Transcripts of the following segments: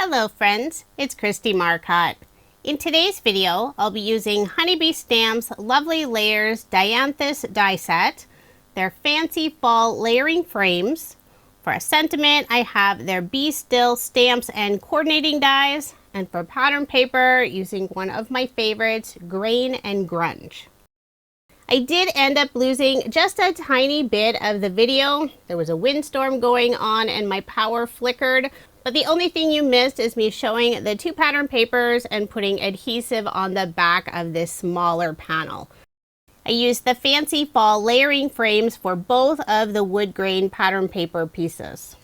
Hello friends, it's Kristie Marcotte. In today's video, I'll be using Honeybee Stamp's Lovely Layers Dianthus die set, their fancy fall layering frames. For a sentiment, I have their Be Still stamps and coordinating dies, and for pattern paper, using one of my favorites, Grain and Grunge. I did end up losing just a tiny bit of the video. There was a windstorm going on and my power flickered. But the only thing you missed is me showing the two pattern papers and putting adhesive on the back of this smaller panel. I used the fancy fall layering frames for both of the wood grain pattern paper pieces.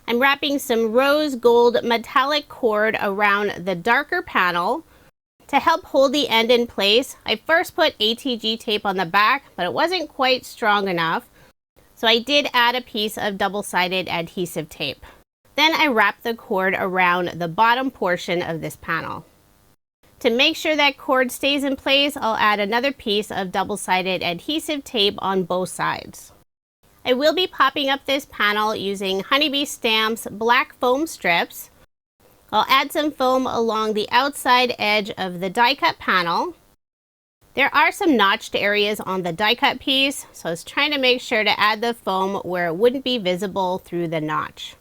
I'm wrapping some rose gold metallic cord around the darker panel. To help hold the end in place, I first put ATG tape on the back, but it wasn't quite strong enough. So I did add a piece of double-sided adhesive tape. Then I wrap the cord around the bottom portion of this panel. To make sure that cord stays in place, I'll add another piece of double-sided adhesive tape on both sides. I will be popping up this panel using Honeybee Stamp's black foam strips. I'll add some foam along the outside edge of the die cut panel. There are some notched areas on the die cut piece, so I was trying to make sure to add the foam where it wouldn't be visible through the notch.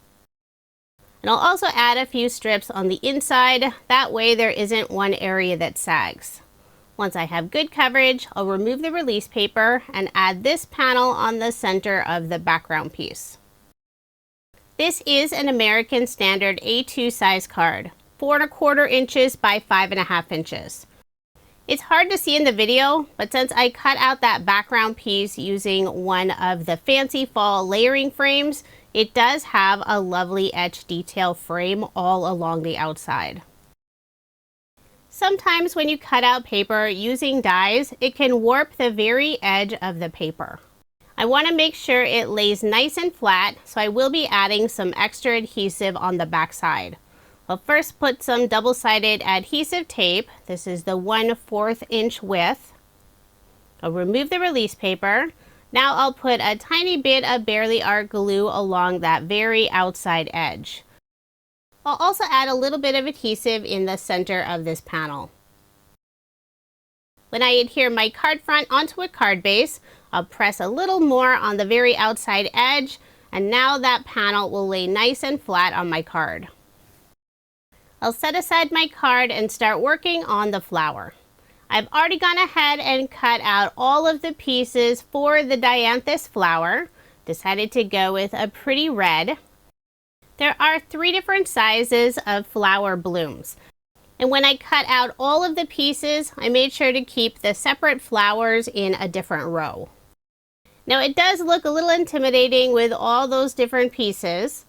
And I'll also add a few strips on the inside, that way there isn't one area that sags. Once I have good coverage, I'll remove the release paper and add this panel on the center of the background piece. This is an American Standard A2 size card, 4¼ inches by 5½ inches. It's hard to see in the video, but since I cut out that background piece using one of the fancy fall layering frames, it does have a lovely etched detail frame all along the outside. Sometimes when you cut out paper using dies, it can warp the very edge of the paper. I want to make sure it lays nice and flat, so I will be adding some extra adhesive on the back side. I'll first put some double-sided adhesive tape. This is the 1/4 inch width. I'll remove the release paper. Now I'll put a tiny bit of Barely Art glue along that very outside edge. I'll also add a little bit of adhesive in the center of this panel. When I adhere my card front onto a card base, I'll press a little more on the very outside edge, and now that panel will lay nice and flat on my card. I'll set aside my card and start working on the flower. I've already gone ahead and cut out all of the pieces for the Dianthus flower. Decided to go with a pretty red. There are 3 different sizes of flower blooms. And when I cut out all of the pieces, I made sure to keep the separate flowers in a different row. Now it does look a little intimidating with all those different pieces,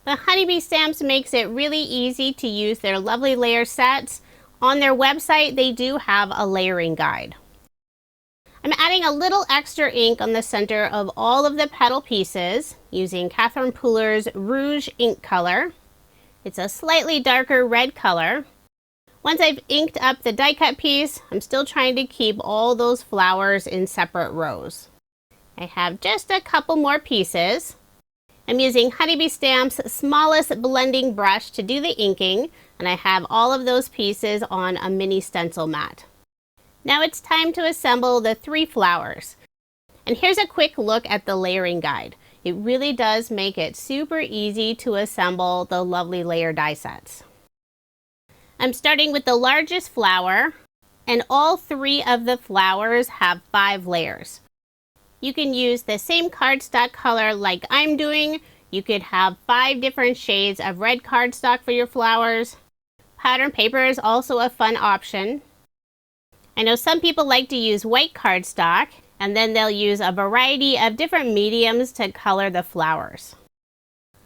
but Honeybee Stamps makes it really easy to use their lovely layer sets. On their website, they do have a layering guide. I'm adding a little extra ink on the center of all of the petal pieces using Catherine Pooler's Rouge ink color. It's a slightly darker red color. Once I've inked up the die cut piece, I'm still trying to keep all those flowers in separate rows. I have just a couple more pieces. I'm using Honeybee Stamp's smallest blending brush to do the inking, and I have all of those pieces on a mini stencil mat. Now it's time to assemble the 3 flowers. And here's a quick look at the layering guide. It really does make it super easy to assemble the lovely layer die sets. I'm starting with the largest flower, and all 3 of the flowers have 5 layers. You can use the same cardstock color like I'm doing. You could have 5 different shades of red cardstock for your flowers. Pattern paper is also a fun option. I know some people like to use white cardstock, and then they'll use a variety of different mediums to color the flowers.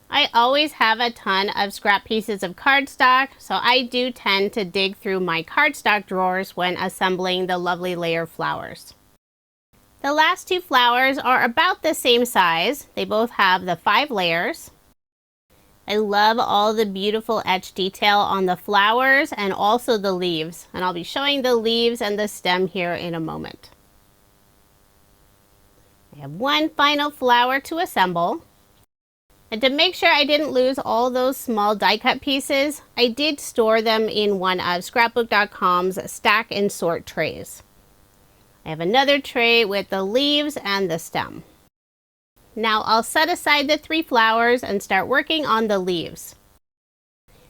I always have a ton of scrap pieces of cardstock, so I do tend to dig through my cardstock drawers when assembling the lovely layer flowers. The last 2 flowers are about the same size. They both have the 5 layers. I love all the beautiful etched detail on the flowers and also the leaves. And I'll be showing the leaves and the stem here in a moment. I have one final flower to assemble. And to make sure I didn't lose all those small die cut pieces, I did store them in one of scrapbook.com's stack and sort trays. I have another tray with the leaves and the stem. Now I'll set aside the 3 flowers and start working on the leaves.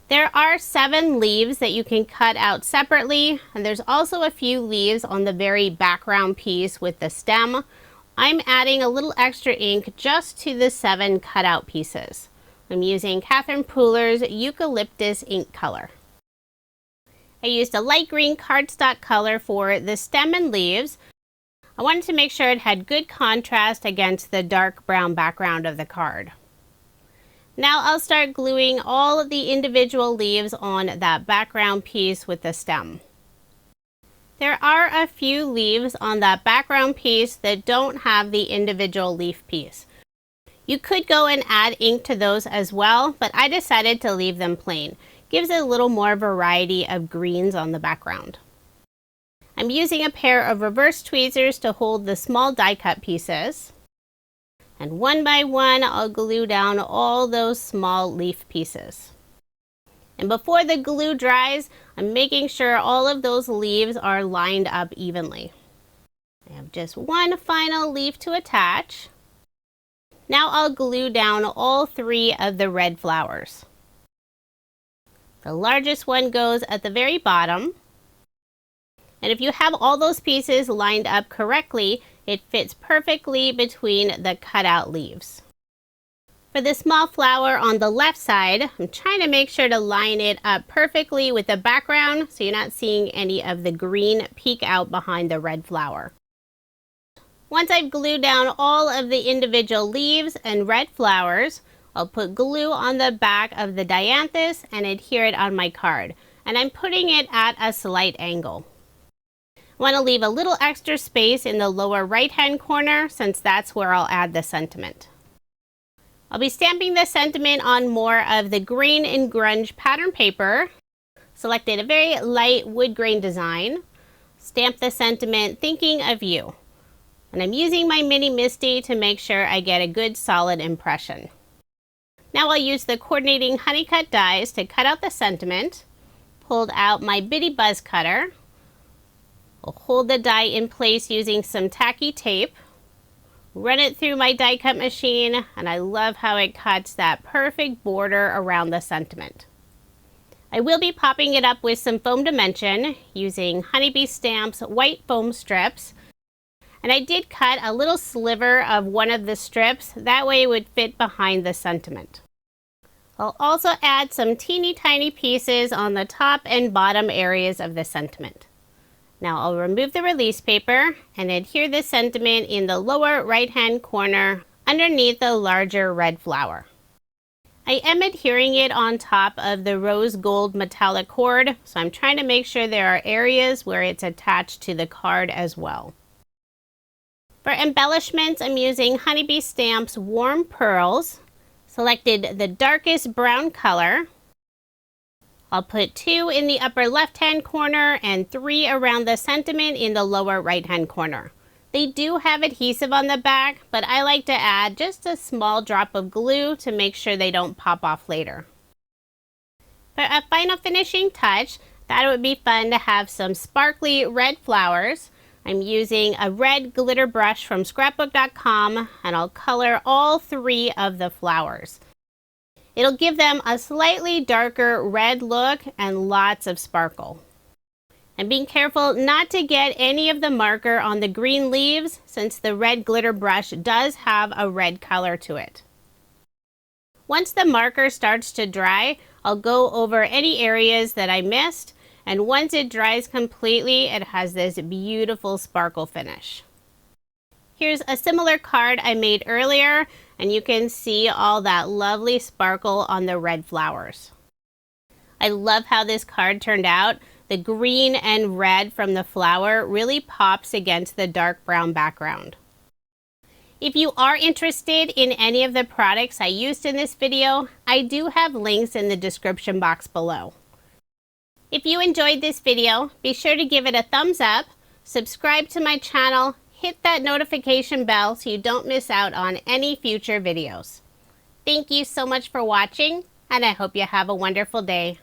There are 7 leaves that you can cut out separately, and there's also a few leaves on the very background piece with the stem. I'm adding a little extra ink just to the 7 cutout pieces. I'm using Catherine Pooler's Eucalyptus ink color. I used a light green cardstock color for the stem and leaves. I wanted to make sure it had good contrast against the dark brown background of the card. Now I'll start gluing all of the individual leaves on that background piece with the stem. There are a few leaves on that background piece that don't have the individual leaf piece. You could go and add ink to those as well, but I decided to leave them plain. Gives it a little more variety of greens on the background. I'm using a pair of reverse tweezers to hold the small die cut pieces. And one by one, I'll glue down all those small leaf pieces. And before the glue dries, I'm making sure all of those leaves are lined up evenly. I have just one final leaf to attach. Now I'll glue down all 3 of the red flowers. The largest one goes at the very bottom. And if you have all those pieces lined up correctly, it fits perfectly between the cutout leaves. For the small flower on the left side, I'm trying to make sure to line it up perfectly with the background so you're not seeing any of the green peek out behind the red flower. Once I've glued down all of the individual leaves and red flowers, I'll put glue on the back of the Dianthus and adhere it on my card. And I'm putting it at a slight angle. I want to leave a little extra space in the lower right hand corner since that's where I'll add the sentiment. I'll be stamping the sentiment on more of the green and grunge pattern paper. Selected a very light wood grain design. Stamp the sentiment thinking of you. And I'm using my mini MISTI to make sure I get a good solid impression. Now I'll use the coordinating honey cut dies to cut out the sentiment. Pulled out my bitty buzz cutter. I'll hold the die in place using some tacky tape. Run it through my die cut machine, and I love how it cuts that perfect border around the sentiment. I will be popping it up with some foam dimension using Honeybee Stamp's white foam strips. And I did cut a little sliver of one of the strips, that way it would fit behind the sentiment. I'll also add some teeny tiny pieces on the top and bottom areas of the sentiment. Now I'll remove the release paper and adhere the sentiment in the lower right hand corner underneath the larger red flower. I am adhering it on top of the rose gold metallic cord, so I'm trying to make sure there are areas where it's attached to the card as well. For embellishments, I'm using Honeybee Stamp's Warm Pearls. Selected the darkest brown color. I'll put 2 in the upper left-hand corner and 3 around the sentiment in the lower right-hand corner. They do have adhesive on the back, but I like to add just a small drop of glue to make sure they don't pop off later. For a final finishing touch, thought it would be fun to have some sparkly red flowers. I'm using a red glitter brush from scrapbook.com, and I'll color all 3 of the flowers. It'll give them a slightly darker red look and lots of sparkle. And being careful not to get any of the marker on the green leaves since the red glitter brush does have a red color to it. Once the marker starts to dry, I'll go over any areas that I missed, and once it dries completely, it has this beautiful sparkle finish. Here's a similar card I made earlier, and you can see all that lovely sparkle on the red flowers. I love how this card turned out. The green and red from the flower really pops against the dark brown background. If you are interested in any of the products I used in this video, I do have links in the description box below. If you enjoyed this video, be sure to give it a thumbs up, subscribe to my channel, hit that notification bell so you don't miss out on any future videos. Thank you so much for watching, and I hope you have a wonderful day.